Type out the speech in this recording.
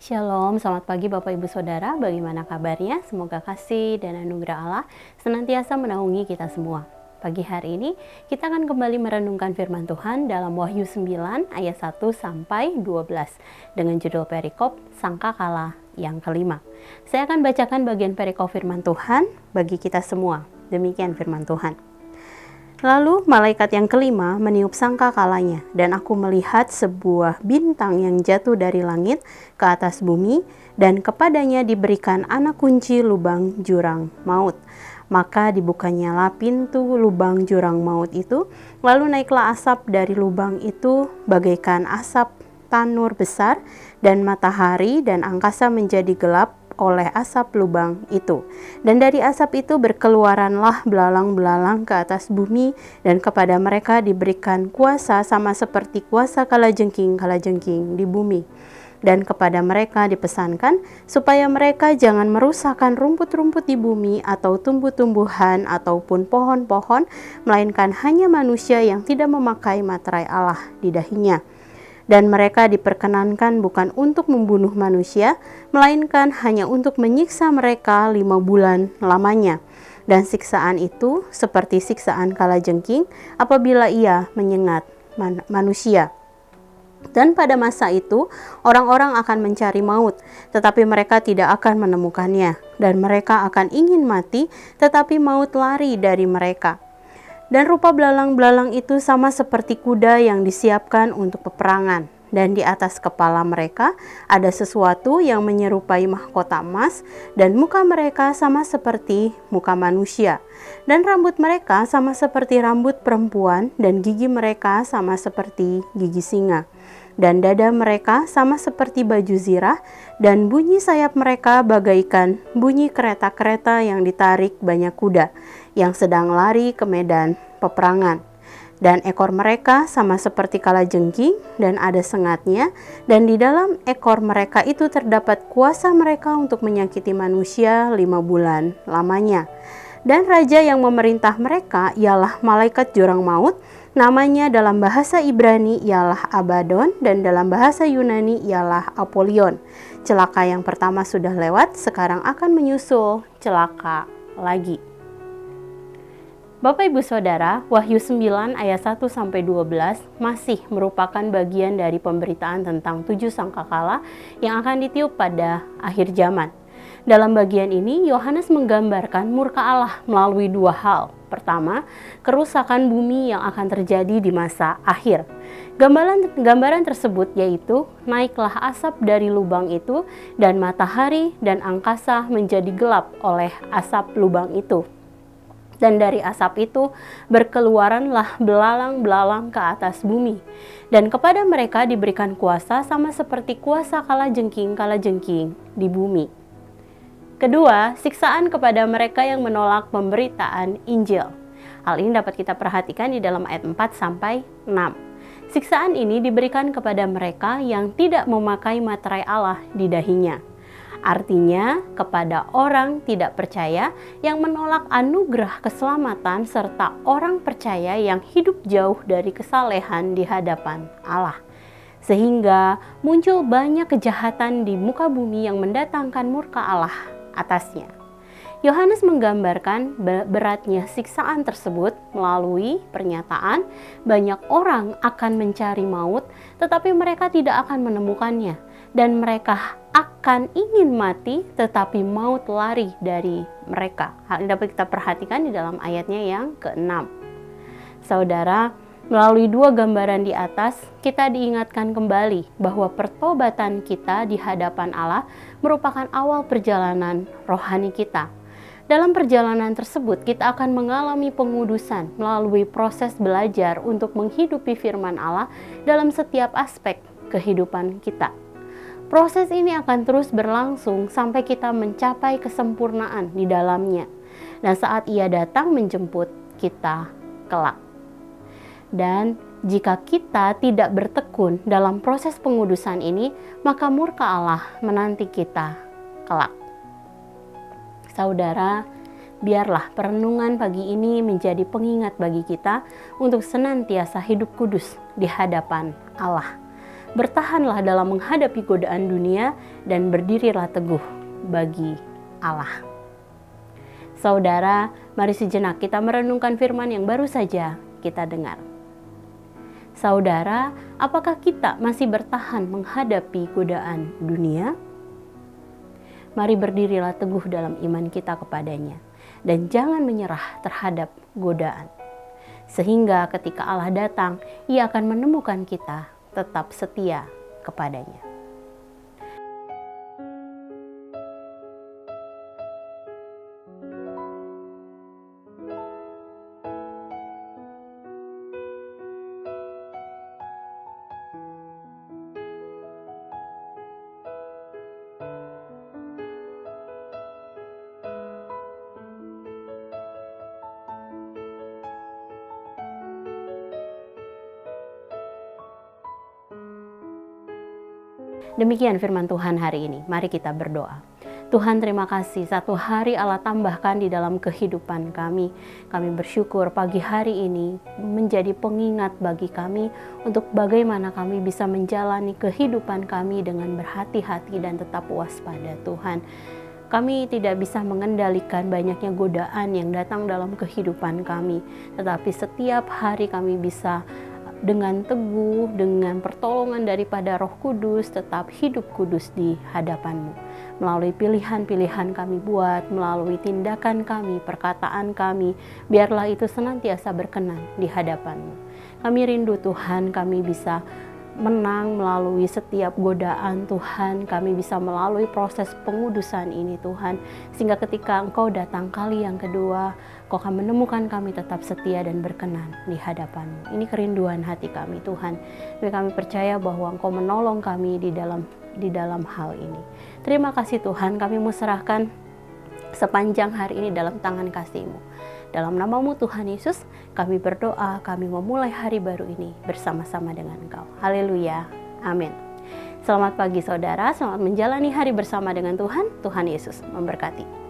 Shalom, selamat pagi Bapak Ibu Saudara, bagaimana kabarnya? Semoga kasih dan anugerah Allah senantiasa menaungi kita semua. Pagi hari ini kita akan kembali merenungkan firman Tuhan dalam Wahyu 9 ayat 1 sampai 12 dengan judul perikop Sangkakala yang kelima. Saya akan bacakan bagian perikop firman Tuhan bagi kita semua. Demikian firman Tuhan. Lalu malaikat yang kelima meniup sangkakalanya, dan aku melihat sebuah bintang yang jatuh dari langit ke atas bumi, dan kepadanya diberikan anak kunci lubang jurang maut. Maka dibukanyalah pintu lubang jurang maut itu, lalu naiklah asap dari lubang itu bagaikan asap tanur besar, dan matahari dan angkasa menjadi gelap oleh asap lubang itu. Dan dari asap itu berkeluaranlah belalang-belalang ke atas bumi, dan kepada mereka diberikan kuasa sama seperti kuasa kalajengking di bumi. Dan kepada mereka dipesankan supaya mereka jangan merusakkan rumput-rumput di bumi atau tumbuh-tumbuhan ataupun pohon-pohon, melainkan hanya manusia yang tidak memakai materai Allah di dahinya. Dan mereka diperkenankan bukan untuk membunuh manusia, melainkan hanya untuk menyiksa mereka 5 bulan lamanya. Dan siksaan itu seperti siksaan kalajengking apabila ia menyengat manusia. Dan pada masa itu orang-orang akan mencari maut, tetapi mereka tidak akan menemukannya. Dan mereka akan ingin mati, tetapi maut lari dari mereka. Dan rupa belalang-belalang itu sama seperti kuda yang disiapkan untuk peperangan. Dan di atas kepala mereka ada sesuatu yang menyerupai mahkota emas, dan muka mereka sama seperti muka manusia. Dan rambut mereka sama seperti rambut perempuan, dan gigi mereka sama seperti gigi singa. Dan dada mereka sama seperti baju zirah, dan bunyi sayap mereka bagaikan bunyi kereta-kereta yang ditarik banyak kuda yang sedang lari ke medan peperangan. Dan ekor mereka sama seperti kalajengking dan ada sengatnya, dan di dalam ekor mereka itu terdapat kuasa mereka untuk menyakiti manusia 5 bulan lamanya. Dan raja yang memerintah mereka ialah malaikat jurang maut, namanya dalam bahasa Ibrani ialah Abaddon, dan dalam bahasa Yunani ialah Apollyon. Celaka yang pertama sudah lewat, sekarang akan menyusul celaka lagi. Bapak Ibu Saudara, Wahyu 9 ayat 1 sampai 12 masih merupakan bagian dari pemberitaan tentang 7 sangkakala yang akan ditiup pada akhir zaman. Dalam bagian ini, Yohanes menggambarkan murka Allah melalui 2 hal. Pertama, kerusakan bumi yang akan terjadi di masa akhir. Gambaran tersebut yaitu naiklah asap dari lubang itu, dan matahari dan angkasa menjadi gelap oleh asap lubang itu. Dan dari asap itu berkeluaranlah belalang-belalang ke atas bumi. Dan kepada mereka diberikan kuasa sama seperti kuasa kalajengking di bumi. Kedua, siksaan kepada mereka yang menolak pemberitaan Injil. Hal ini dapat kita perhatikan di dalam ayat 4 sampai 6. Siksaan ini diberikan kepada mereka yang tidak memakai materai Allah di dahinya. Artinya kepada orang tidak percaya yang menolak anugerah keselamatan serta orang percaya yang hidup jauh dari kesalehan di hadapan Allah. Sehingga muncul banyak kejahatan di muka bumi yang mendatangkan murka Allah atasnya. Yohanes menggambarkan beratnya siksaan tersebut melalui pernyataan banyak orang akan mencari maut, tetapi mereka tidak akan menemukannya, dan mereka akan ingin mati, tetapi maut lari dari mereka. Hal ini dapat kita perhatikan di dalam ayatnya yang ke-6. Saudara, melalui 2 gambaran di atas, kita diingatkan kembali bahwa pertobatan kita di hadapan Allah merupakan awal perjalanan rohani kita. Dalam perjalanan tersebut, kita akan mengalami pengudusan melalui proses belajar untuk menghidupi firman Allah dalam setiap aspek kehidupan kita. Proses ini akan terus berlangsung sampai kita mencapai kesempurnaan di dalamnya. Dan saat Ia datang menjemput kita kelak. Dan jika kita tidak bertekun dalam proses pengudusan ini, maka murka Allah menanti kita kelak. Saudara, biarlah perenungan pagi ini menjadi pengingat bagi kita untuk senantiasa hidup kudus di hadapan Allah. Bertahanlah dalam menghadapi godaan dunia dan berdirilah teguh bagi Allah. Saudara, mari sejenak kita merenungkan firman yang baru saja kita dengar. Saudara, apakah kita masih bertahan menghadapi godaan dunia? Mari berdirilah teguh dalam iman kita kepadanya, dan jangan menyerah terhadap godaan. Sehingga ketika Allah datang, Ia akan menemukan kita tetap setia kepadanya. Demikian firman Tuhan hari ini. Mari kita berdoa. Tuhan, terima kasih satu hari Allah tambahkan di dalam kehidupan kami. Kami bersyukur pagi hari ini menjadi pengingat bagi kami untuk bagaimana kami bisa menjalani kehidupan kami dengan berhati-hati dan tetap waspada. Tuhan, kami tidak bisa mengendalikan banyaknya godaan yang datang dalam kehidupan kami, tetapi setiap hari kami bisa dengan teguh, dengan pertolongan daripada Roh Kudus, tetap hidup kudus di hadapan-Mu. Melalui pilihan-pilihan kami buat, melalui tindakan kami, perkataan kami, biarlah itu senantiasa berkenan di hadapan-Mu. Kami rindu Tuhan, kami bisa menang melalui setiap godaan Tuhan. Kami bisa melalui proses pengudusan ini Tuhan, sehingga ketika Engkau datang kali yang kedua, Engkau akan menemukan kami tetap setia dan berkenan di hadapan-Mu. Ini kerinduan hati kami Tuhan. Tapi kami percaya bahwa Engkau menolong kami di dalam hal ini. Terima kasih Tuhan, kami mau serahkan sepanjang hari ini dalam tangan kasih-Mu. Dalam nama-Mu Tuhan Yesus, kami berdoa, kami memulai hari baru ini bersama-sama dengan Engkau. Haleluya. Amin. Selamat pagi saudara, selamat menjalani hari bersama dengan Tuhan. Tuhan Yesus memberkati.